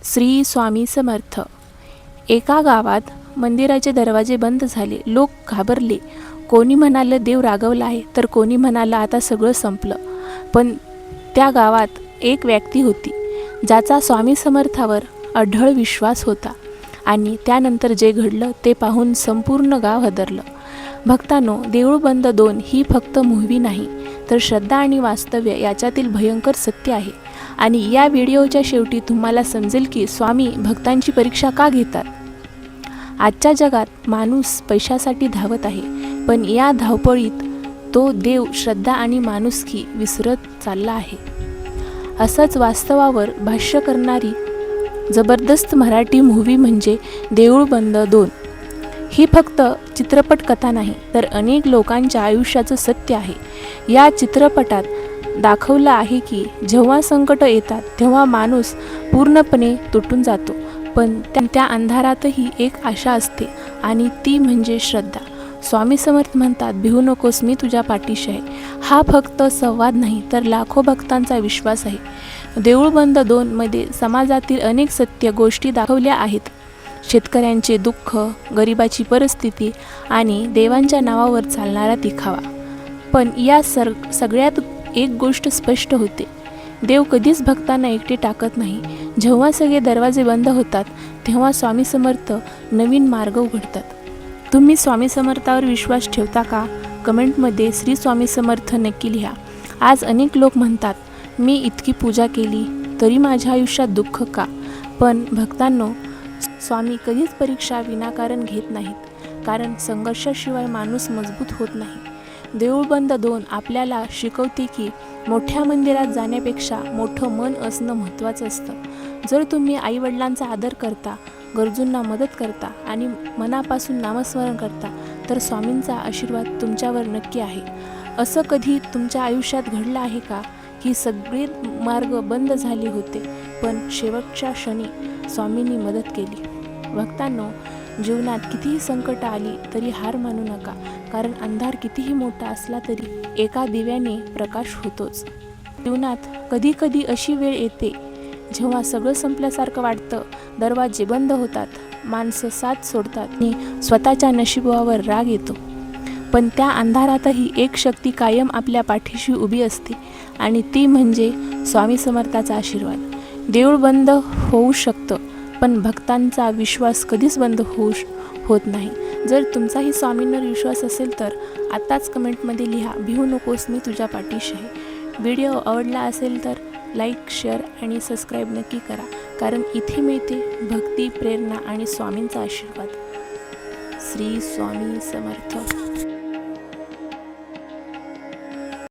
श्री स्वामी समर्थ। एका गावात मंदिराचे दरवाजे बंद झाले. लोक घाबरले. कोणी म्हणाले देव रागवला आहे, तर कोणी म्हणालं आता सगळं संपलं. पण त्या गावात एक व्यक्ती होती ज्याचा स्वामी समर्थावर अढळ विश्वास होता. आणि त्यानंतर जे घडलं ते पाहून संपूर्ण गाव हादरलं. भक्तांनो, देऊळ बंद 2 ही फक्त मूव्ही नाही, तर श्रद्धा आणि वास्तव्य याच्यातील भयंकर सत्य आहे. आणि या व्हिडिओच्या शेवटी तुम्हाला समजेल की स्वामी भक्तांची परीक्षा का घेतात. आजच्या जगात माणूस पैशासाठी धावत आहे, पण या धावपळीत तो देव, श्रद्धा आणि माणुसकी विसरत चालला आहे. असंच वास्तवावर भाष्य करणारी जबरदस्त मराठी मूव्ही म्हणजे देऊळ बंद 2. ही फक्त चित्रपट कथा नाही, तर अनेक लोकांच्या आयुष्याचं सत्य आहे. या चित्रपटात दाखवलं आहे की जेव्हा संकट येतात तेव्हा माणूस पूर्णपणे तुटून जातो, पण त्या अंधारातही एक आशा असते, आणि ती म्हणजे श्रद्धा. स्वामी समर्थ म्हणतात, भिवू नकोस, मी तुझ्या पाठीशी आहे. हा फक्त संवाद नाही, तर लाखो भक्तांचा विश्वास आहे. देऊळ बंद 2 मध्ये समाजातील अनेक सत्य गोष्टी दाखवल्या आहेत. शेतकऱ्यांचे दुःख, गरिबाची परिस्थिती आणि देवांच्या नावावर चालणारा दिखावा. पण या सगळ्यात एक गोष्ट स्पष्ट होते, देव कधीच भक्तांना एकटे टाकत नाही. जेव्हा सगळे दरवाजे बंद होतात तेव्हा स्वामी समर्थ नवीन मार्ग उघडतात. तुम्ही स्वामी समर्थावर विश्वास ठेवता का? कमेंटमध्ये श्री स्वामी समर्थ नक्की लिहा. आज अनेक लोक म्हणतात, मी इतकी पूजा केली तरी माझ्या आयुष्यात दुःख का? पण भक्तांनो, स्वामी कधीच परीक्षा विनाकारण घेत नाहीत, कारण संघर्षाशिवाय माणूस मजबूत होत नाही. देऊळ बंद 2 आपल्याला शिकवते की मोठ्या मंदिरात जाण्यापेक्षा मोठं मन असणं महत्त्वाचं असतं. जर तुम्ही आईवडिलांचा आदर करता, गरजूंना मदत करता आणि मनापासून नामस्मरण करता, तर स्वामींचा आशीर्वाद तुमच्यावर नक्की आहे. असं कधी तुमच्या आयुष्यात घडलं आहे का की सगळे मार्ग बंद झाले होते, पण शेवटच्या क्षणी स्वामींनी मदत केली? भक्तांनो, जीवनात कितीही संकट आली तरी हार मानू नका, कारण अंधार कितीही मोठा असला तरी एका दिव्याने प्रकाश होतोच. जीवनात कधी कधी अशी वेळ येते जेव्हा सगळं संपल्यासारखं वाटतं, दरवाजे बंद होतात, माणसं साथ सोडतात आणि स्वतःच्या नशिबावर राग येतो. पण त्या अंधारातही एक शक्ती कायम आपल्या पाठीशी उभी असते, आणि ती म्हणजे स्वामी समर्थाचा आशीर्वाद. देऊळ बंद होऊ शकतं, पण भक्तांचा विश्वास कधीच बंद होत नाही. जर तुमचाही स्वामींवर विश्वास असेल तर आताच कमेंटमध्ये लिहा, भिवू नकोस, मी तुझ्या पाठीशी आहे. व्हिडिओ आवडला असेल तर लाईक, शेअर आणि सबस्क्राईब नक्की करा, कारण इथे मिळते भक्ती, प्रेरणा आणि स्वामींचा आशीर्वाद. श्री स्वामी समर्थ.